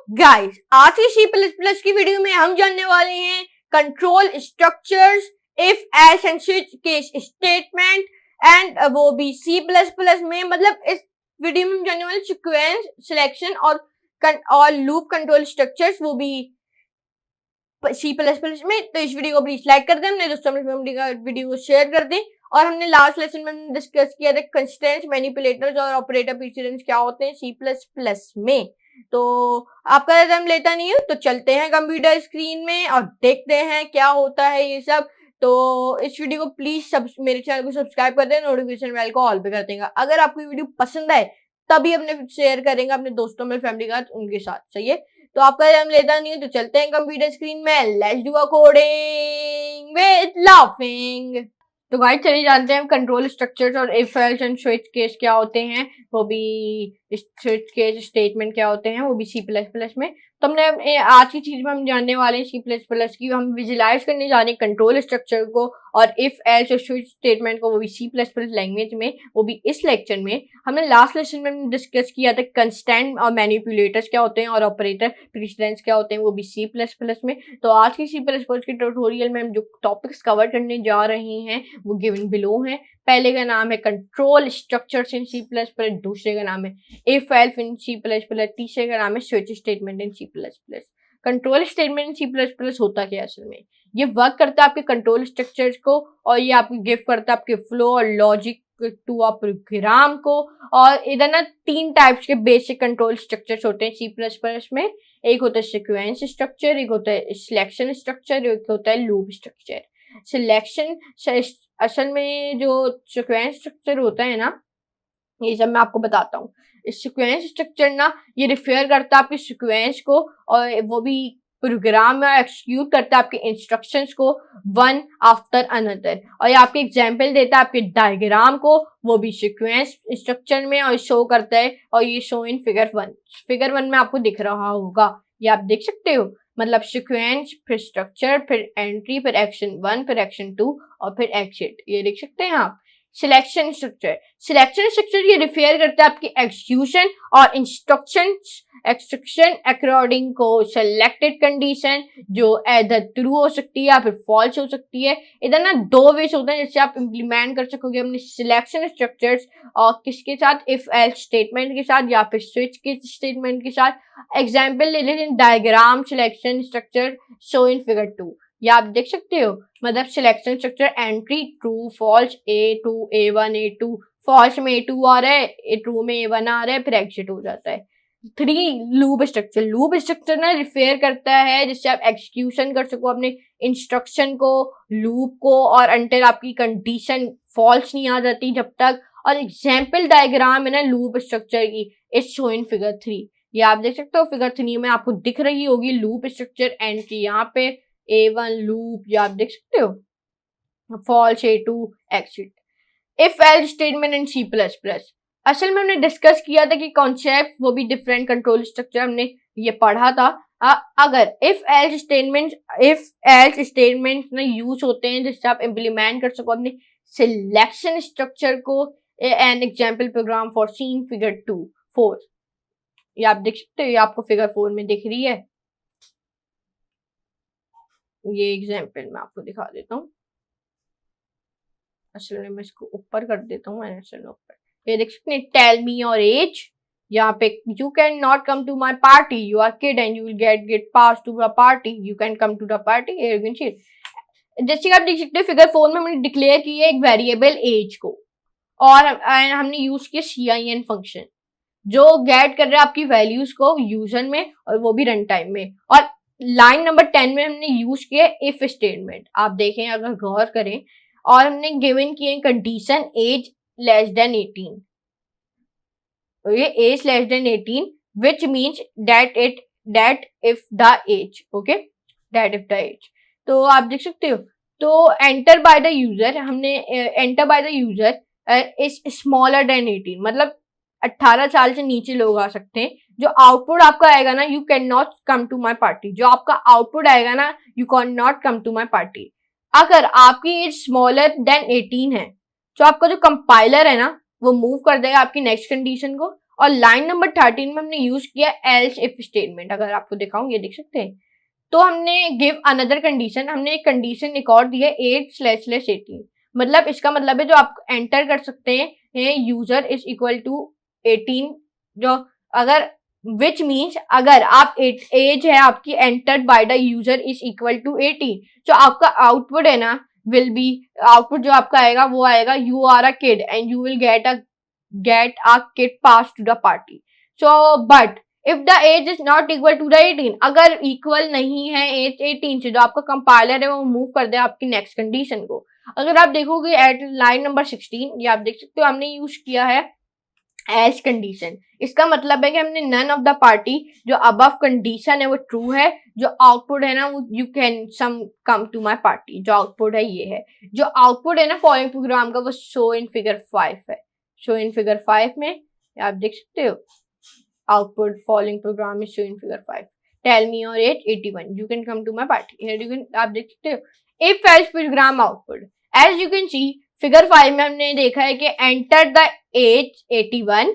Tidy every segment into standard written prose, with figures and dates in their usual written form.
Guys, आज की सी plus plus की वीडियो में हम जानने वाले हैं control structures, if else and switch case statement and वो भी सी प्लस प्लस में। मतलब इस वीडियो में हम जानने वाले सीक्वेंस सिलेक्शन और लूप कंट्रोल स्ट्रक्चर्स, वो भी सी प्लस प्लस में। तो इस वीडियो को प्लीज लाइक कर दें, अपने दोस्तों में वीडियो को शेयर कर दें। और हमने लास्ट लेसन में डिस्कस किया था कंस्ट्रेंट्स, मैनिपुलेटर्स और ऑपरेटर प्रेसिडेंस क्या होते हैं सी प्लस प्लस में। तो आपका टाइम लेता नहीं है, तो चलते हैं कंप्यूटर स्क्रीन में और देखते हैं क्या होता है ये सब। तो इस वीडियो को प्लीज मेरे चैनल को सब्सक्राइब कर दें, नोटिफिकेशन बेल को ऑल पे कर देंगे। अगर आपको ये वीडियो पसंद आए तभी अपने शेयर करेंगे अपने दोस्तों में, फैमिली के साथ, उनके साथ। सही है, तो आपका टाइम लेता नहीं है, तो चलते हैं कंप्यूटर स्क्रीन में। Let's do a coding with laughing. तो गाइस चलिए जानते हैं कंट्रोल स्ट्रक्चर्स और if else and switch case क्या होते हैं, वो भी स्विच केस स्टेटमेंट क्या होते हैं, वो भी सी प्लस प्लस में। तो हमने आज की चीज में हम जानने वाले हैं सी प्लस प्लस की, हम विजुलाइज करने जा रहे हैं कंट्रोल स्ट्रक्चर को और इफ एल्स और स्विच स्टेटमेंट को, वो भी सी प्लस प्लस लैंग्वेज में, वो भी इस लेक्चर में। हमने लास्ट लेसन में डिस्कस किया था कंस्टेंट और मैनिपुलेटर्स क्या होते हैं और ऑपरेटर प्रेसिडेंस क्या होते हैं, वो भी सी प्लस प्लस में। तो आज की सी प्लस प्लस के ट्यूटोरियल में हम जो टॉपिक्स कवर करने जा रहे हैं वो गिवन बिलो हैं। पहले का नाम है control structures in C plus plus, दूसरे का नाम है if else in C plus plus, तीसरे का नाम है switch statement in C plus plus. Control statement in C plus plus होता क्या है असल में? ये वर्क करता है आपके कंट्रोल स्ट्रक्चर्स को और ये आपको गिव करता है आपके फ्लो और लॉजिक टू अ प्रोग्राम को। और इधर ना तीन टाइप्स के बेसिक कंट्रोल स्ट्रक्चर्स होते हैं सी प्लस प्लस में। एक होता है सीक्वेंस स्ट्रक्चर, एक होता है सिलेक्शन स्ट्रक्चर, एक होता है लूप स्ट्रक्चर। सिलेक्शन असल में जो सीक्वेंस स्ट्रक्चर होता है ना, ये सब मैं आपको बताता हूँ। इस सीक्वेंस स्ट्रक्चर ना, ये रिफेयर करता है आपके सीक्वेंस को और वो भी प्रोग्राम में एक्सिक्यूट करता है आपके इंस्ट्रक्शंस को वन आफ्टर अनदर। और ये आपके एग्जांपल देता है आपके डायग्राम को, वो भी सीक्वेंस स्ट्रक्चर में, और शो करता है। और ये शो इन फिगर 1, फिगर 1 में आपको दिख रहा होगा, ये आप देख सकते हो। मतलब सीक्वेंस, फिर स्ट्रक्चर, फिर एंट्री, फिर एक्शन 1, फिर एक्शन 2 और फिर एग्जिट, ये देख सकते हैं आप। सिलेक्शन स्ट्रक्चर ये रिफेयर करता है आपकी एक्सक्यूशन और इंस्ट्रक्शन अकॉर्डिंग को सेलेक्टेड कंडीशन, जो एदर ट्रू हो सकती है या फिर फॉल्स हो सकती है। इधर ना दो वेज होते हैं जिससे आप इंप्लीमेंट कर सकोगे अपने सिलेक्शन स्ट्रक्चर्स, और किसके साथ? इफ एल्स स्टेटमेंट के साथ या फिर स्विच के स्टेटमेंट के साथ। एग्जाम्पल ले लेते हैं, diagram selection structure show in figure 2, ये आप देख सकते हो। मतलब selection structure entry true false, A2 A1 A2, false में A2 आ रहा है, ट्रू में A1 आ रहा है, फिर एग्जिट हो जाता है। 3 लूप स्ट्रक्चर ना रिफेयर करता है जिससे आप एक्सक्यूशन कर सको अपने इंस्ट्रक्शन को, लूप को, और अंटिल आपकी कंडीशन फॉल्स नहीं आ जाती जब तक। और एग्जाम्पल डायग्राम है ना लूप स्ट्रक्चर की, इट्स शो इन फिगर 3, ये आप देख सकते हो। फिगर 3 में आपको दिख रही होगी लूप स्ट्रक्चर एंट्री, यहाँ पे A1 लूप, ये आप देख सकते हो, false A2 exit. If else statement in C plus plus, असल में हमने डिस्कस किया था कि कॉन्सेप्ट, वो भी डिफरेंट कंट्रोल स्ट्रक्चर हमने ये पढ़ा था। अगर इफ एल्स स्टेटमेंट ना यूज होते हैं जिससे आप इम्प्लीमेंट कर सको अपने सिलेक्शन स्ट्रक्चर को। An example program for seen figure 4, ये आप देख सकते हो, ये आपको फिगर 4 में दिख रही है। ये एग्जाम्पल मैं आपको दिखा देता हूँ, असल में मैं इसको ऊपर कर देता हूँ, ऊपर। ये देख सकते हैं, टेल मी योर एज, यहाँ पे you can not come to my party, you are kid and you will get pass to the party, you can come to the party. जैसे आप देख सकते हैं फिगर 4 में हमने डिक्लेयर की है एक वेरिएबल एज को, और हमने यूज किया CIN फंक्शन जो गेट कर रहा है आपकी वैल्यूज को यूजर में, और वो भी रन टाइम में। और लाइन नंबर 10 में हमने यूज किया इफ स्टेटमेंट, आप देखें अगर गौर करें, और हमने गिवन किए कंडीशन एज लेस देन 18, ये age less than 18 which means that if the age, okay, that if the age. तो आप देख सकते हो, तो एंटर बाय द यूजर, हमने enter by the user is smaller than 18, मतलब 18 साल से नीचे लोग आ सकते हैं। जो आउटपुट आपका आएगा ना, you can not come to my party, जो आपका आउटपुट आएगा ना, you can not come to my party. अगर आपकी एज स्मॉलर देन 18 है, तो आपका जो कंपाइलर है ना, वो मूव कर देगा आपकी नेक्स्ट कंडीशन को, और लाइन नंबर 13 में हमने यूज किया एल्स इफ स्टेटमेंट। अगर आपको दिखाऊं, ये देख सकते हैं। तो हमने गिव अनदर कंडीशन, हमने एक कंडीशन एक और दी है 8/18। मतलब इसका मतलब है जो आप एंटर कर सकते हैं यूजर इज इक्वल टू 18, जो अगर विच मीन्स अगर आप एज है आपकी entered by the user is equal to 18, जो आपका आउटपुट है ना विल बी, आउटपुट जो आपका आएगा वो आएगा you are a kid and you will get a kid pass to the party. So but if the age is not equal to the 18, अगर इक्वल नहीं है एज 18 से, जो आपका कंपाइलर है वो मूव कर दे आपकी नेक्स्ट कंडीशन को। अगर आप देखोगे एट लाइन नंबर 16, ये आप देख सकते हो हमने यूज किया है एज कंडीशन। इसका मतलब है कि हमने नन ऑफ द पार्टी, जो अबव कंडीशन है वो ट्रू है, जो आउटपुट है ना वो you can some come to my party, जो आउटपुट है ये है। जो आउटपुट है ना फॉलोइंग प्रोग्राम का वो शो इन फिगर 5 है। शो इन फिगर 5 में आप देख सकते हो output following program is show in figure 5, tell me your age 81, you can come to my party. Here you can, आप देख सकते हो if else program output. As you can see figure 5 में हमने देखा है कि enter the age 81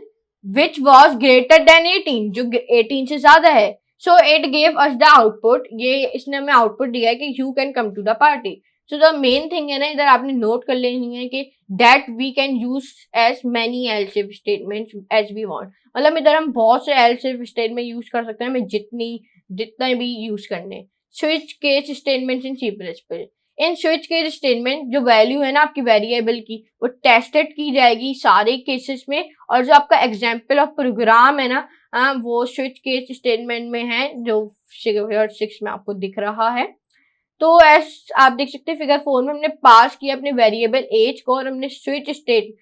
which was greater than 18, जो 18 से ज्यादा है। So it gave us the output, ये इसने हमें आउटपुट दिया है कि you can come to the party. So the main thing है ना, इधर आपने नोट कर लेनी है कि that we can use as many else if statements as we want. मतलब इधर हम बहुत से एल्स इफ स्टेटमेंट यूज कर सकते हैं, हमें जितना भी यूज करने। Switch case statements in C++। In switch case statement जो वैल्यू है ना आपकी वेरिएबल की, वो टेस्टेड की जाएगी सारे केसेस में, और जो आपका एग्जाम्पल ऑफ प्रोग्राम है ना वो स्विच केस स्टेटमेंट में है, जो फिगर 6 में आपको दिख रहा है। तो एस आप देख सकते हैं फिगर 4 में हमने पास किया अपने वेरिएबल एज को, और हमने switch state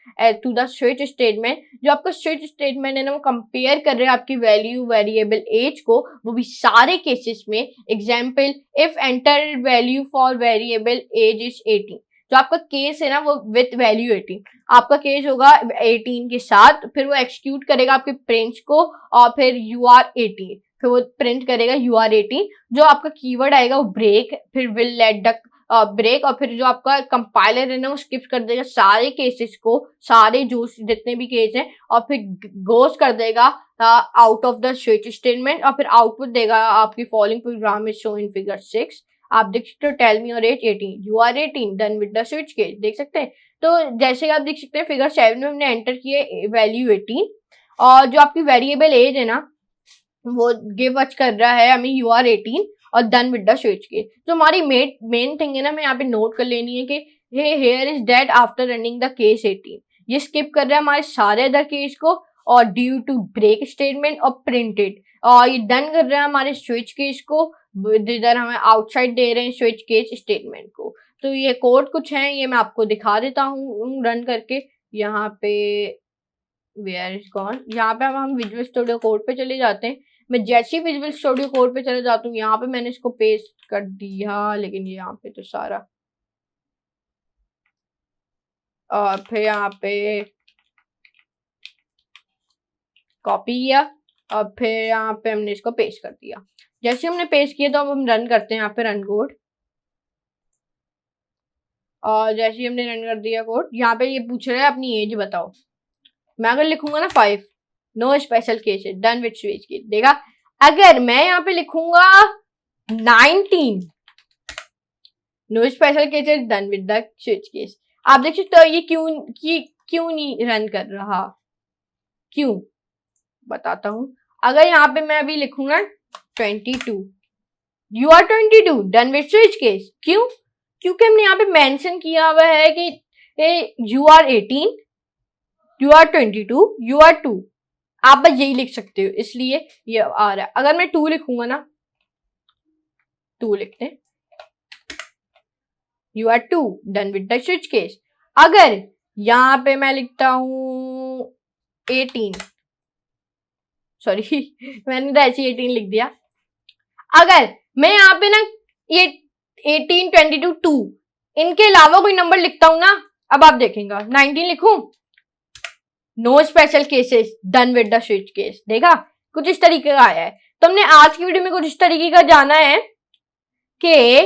to the switch statement. जो आपका स्विच स्टेटमेंट है ना वो कंपेयर कर रहे हैं आपकी वैल्यू वेरिएबल एज को, वो भी सारे केसेस में। Example if enter value for variable age is 18, जो आपका केस है ना वो विथ वैल्यू 18, आपका केस होगा 18 के साथ, फिर वो एक्सक्यूट करेगा आपके प्रिंट्स को, और फिर यू आर 18, फिर वो प्रिंट करेगा यू आर 18। जो आपका कीवर्ड आएगा वो ब्रेक, फिर विल लेट द ब्रेक, और फिर जो आपका कंपाइलर है ना वो स्किप कर देगा सारे केसेस को, सारे जो जितने भी केस हैं, और फिर गोस कर देगा out of the switch statement, और फिर आउटपुट देगा आपकी following program is show in figure 6। आप देख सकते हो tell me your age 18, you are 18, done with the switch case, देख सकते हैं। तो जैसे आप देख सकते हैं फिगर 7 में हमने एंटर किए वैल्यू 18, और जो आपकी वेरिएबल एज है ना वो गिव अच कर रहा है हमें यू आर 18 और done with the switch case. तो हमारी मेन थिंग है ना, हमें यहाँ पे नोट कर लेनी है कि here is dead after running the case 18। ये स्किप कर रहा है हमारे सारे अदर केस को, और ड्यू टू ब्रेक स्टेटमेंट और प्रिंटेड, और ये डन कर रहा है हमारे स्विच केस को, जिधर हमें आउटसाइड दे रहे हैं स्विच केस स्टेटमेंट को। तो ये कोड कुछ है, ये मैं आपको दिखा देता हूँ रन करके। यहाँ पे वेयर इज गॉन, यहाँ पे हम विजुअल स्टूडियो कोड पे चले जाते हैं। मैं जैसे ही विजुअल स्टूडियो कोड पे चले जाता हूँ, यहाँ पे मैंने इसको पेस्ट कर दिया, लेकिन ये यहाँ पे तो सारा, और फिर यहाँ पे कॉपी किया, और फिर यहाँ पे हमने इसको पेस्ट कर दिया। जैसे हमने पेस्ट किया तो अब हम रन करते हैं यहाँ पे रन कोड, और जैसे ही हमने रन कर दिया कोड, यहाँ पे ये पूछ रहा है अपनी एज बताओ। मैं अगर लिखूंगा ना 5, no special cases, done with switch case, देखा। अगर मैं यहाँ पे लिखूंगा 19, no special cases, done with the switch case, आप देख सकते हो ये क्यों नहीं रन कर रहा। क्यों बताता हूं। अगर यहाँ पे मैं अभी लिखूंगा 22, you are 22, done with switch case, क्यों? क्योंकि हमने यहाँ पे मेंशन किया हुआ है कि you are 18, you are 22, you are 2, आप बस यही लिख सकते हो, इसलिए ये आ रहा है। अगर मैं 2 लिखूंगा ना, 2 लिखते हैं, you are 2, done with the switch case. अगर यहाँ पे मैं लिखता हूं 18, सॉरी मैंने तो ऐसे 18 लिख दिया। अगर मैं यहाँ पे ना ये 18, 22, 2 इनके अलावा कोई नंबर लिखता हूं ना, अब आप देखेंगे 19 लिखूं, no special cases, done with the switch case, देखा कुछ इस तरीके का आया है। तो हमने आज की वीडियो में कुछ इस तरीके का जाना है कि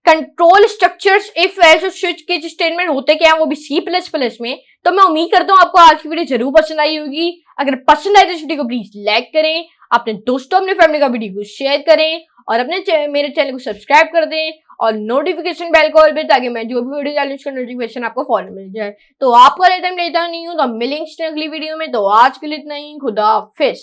कंट्रोल स्ट्रक्चर्स इफ एल्स और स्विच केस स्टेटमेंट होते क्या है, वो भी C++ में। तो मैं उम्मीद करता हूँ आपको आज की वीडियो जरूर पसंद आई होगी। अगर पसंद आए तो इस वीडियो को प्लीज लाइक करें, अपने दोस्तों अपने फैमिली का वीडियो को शेयर करें और मेरे चैनल को सब्सक्राइब कर दें और नोटिफिकेशन बेल कॉल पे, ताकि मैं जो भी वीडियो डालूं उसका नोटिफिकेशन आपको फौरन मिल जाए। तो आपका टाइम लेता नहीं हूँ, तो हम मिलेंगे अगली वीडियो में। तो आज के लिए इतना ही, खुदा हाफिज।